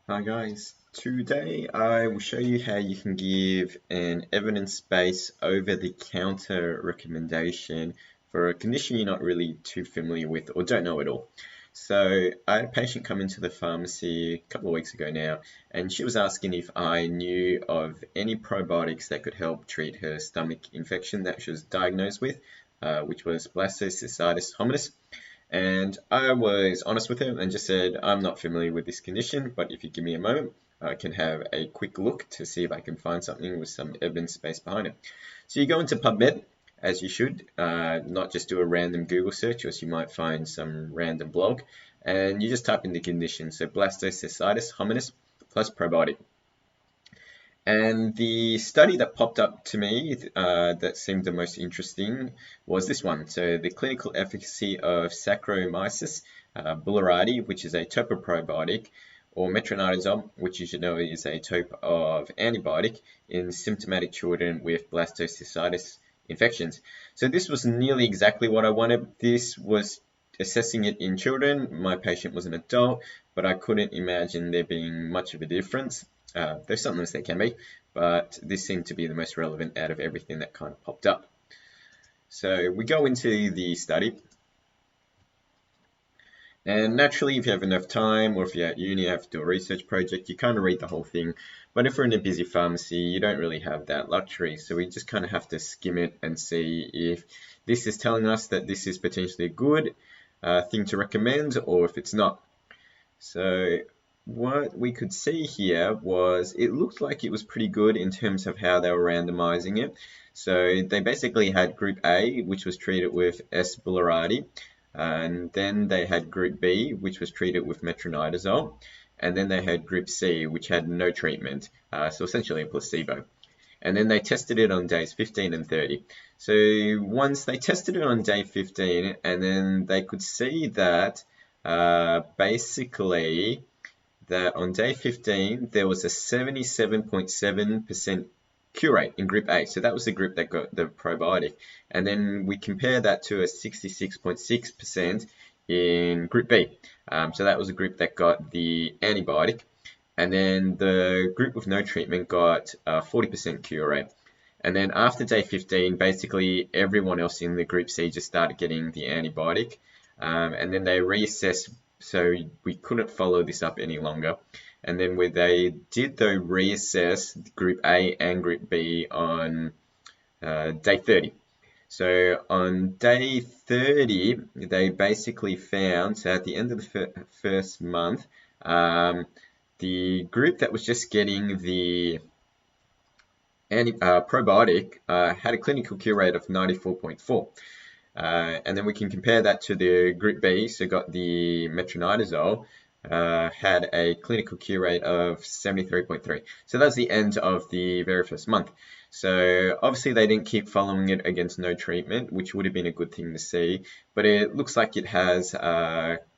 Hi guys, today I will show you how you can give an evidence-based over-the-counter recommendation for a condition you're not really too familiar with or don't know at all. So I had a patient come into the pharmacy a couple of weeks ago now, and she was asking if I knew of any probiotics that could help treat her stomach infection that she was diagnosed with, which was Blastocystis hominis. And I was honest with him and just said, I'm not familiar with this condition, but if you give me a moment, I can have a quick look to see if I can find something with some evidence base behind it. So you go into PubMed, as you should, not just do a random Google search, or else you might find some random blog, and you just type in the condition, so Blastocystis hominis plus probiotic. And the study that popped up to me that seemed the most interesting was this one. So the clinical efficacy of Saccharomyces boulardii, which is a type of probiotic, or metronidazole, which you should know is a type of antibiotic in symptomatic children with blastocystis infections. So this was nearly exactly what I wanted. This was assessing it in children. My patient was an adult, but I couldn't imagine there being much of a difference. There's sometimes there can be, but this seemed to be the most relevant out of everything that kind of popped up. So we go into the study, and naturally, if you have enough time, or if you're at uni, you have to do a research project, you kind of read the whole thing. But if we're in a busy pharmacy, you don't really have that luxury. So we just kind of have to skim it and see if this is telling us that this is potentially a good thing to recommend, or if it's not. So what we could see here was it looked like it was pretty good in terms of how they were randomizing it. So they basically had group A, which was treated with S. boulardii, and then they had group B, which was treated with metronidazole, and then they had group C, which had no treatment, so essentially a placebo. And then they tested it on days 15 and 30. So once they tested it on day 15, and then they could see that basically that on day 15 there was a 77.7% cure rate in group A. So that was the group that got the probiotic. And then we compare that to a 66.6% in group B. So that was a group that got the antibiotic. And then the group with no treatment got a 40% cure rate. And then after day 15, basically everyone else in the group C just started getting the antibiotic. And then they reassessed, so we couldn't follow this up any longer. And then when they did though reassess group A and group B on day 30. So on day 30, they basically found, so at the end of the first month, the group that was just getting the probiotic had a clinical cure rate of 94.4. And then we can compare that to the group B, so got the metronidazole, had a clinical cure rate of 73.3. So that's the end of the very first month. So obviously they didn't keep following it against no treatment, which would have been a good thing to see, but it looks like it has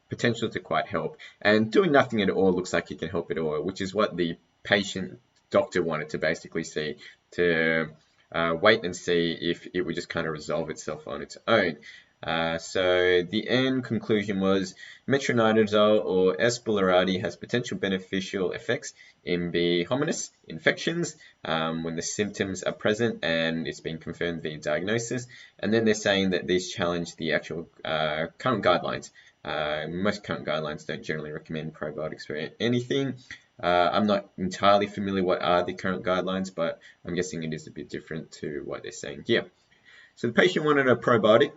potential to quite help. And doing nothing at all looks like it can help at all, which is what the patient doctor wanted to basically see, to wait and see if it would just kind of resolve itself on its own. So the end conclusion was metronidazole or S. boulardii has potential beneficial effects in B. hominis infections when the symptoms are present and it's been confirmed via diagnosis. And then they're saying that these challenge the actual current guidelines. Most current guidelines don't generally recommend probiotics for anything. I'm not entirely familiar what are the current guidelines, but I'm guessing it is a bit different to what they're saying here. So the patient wanted a probiotic.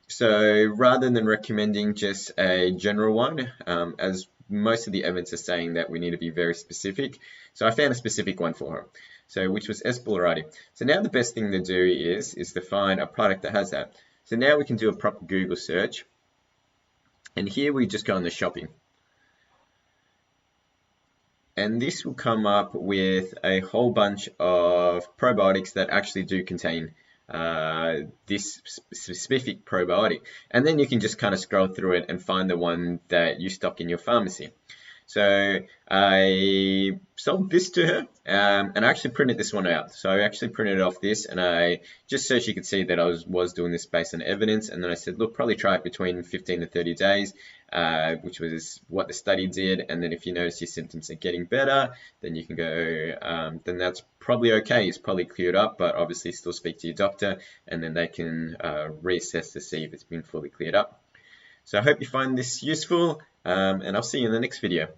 So rather than recommending just a general one, as most of the evidence is saying that we need to be very specific, so I found a specific one for her, so which was S. boulardii. So now the best thing to do is to find a product that has that. So now we can do a proper Google search, and here we just go on the shopping. And this will come up with a whole bunch of probiotics that actually do contain this specific probiotic. And then you can just kind of scroll through it and find the one that you stock in your pharmacy. So I sold this to her, and I actually printed this one out. So I actually printed off this, and I just so she could see that I was doing this based on evidence. And then I said, look, probably try it between 15 to 30 days, which was what the study did. And then if you notice your symptoms are getting better, then you can go, then that's probably okay. It's probably cleared up, but obviously still speak to your doctor, and then they can reassess to see if it's been fully cleared up. So I hope you find this useful, and I'll see you in the next video.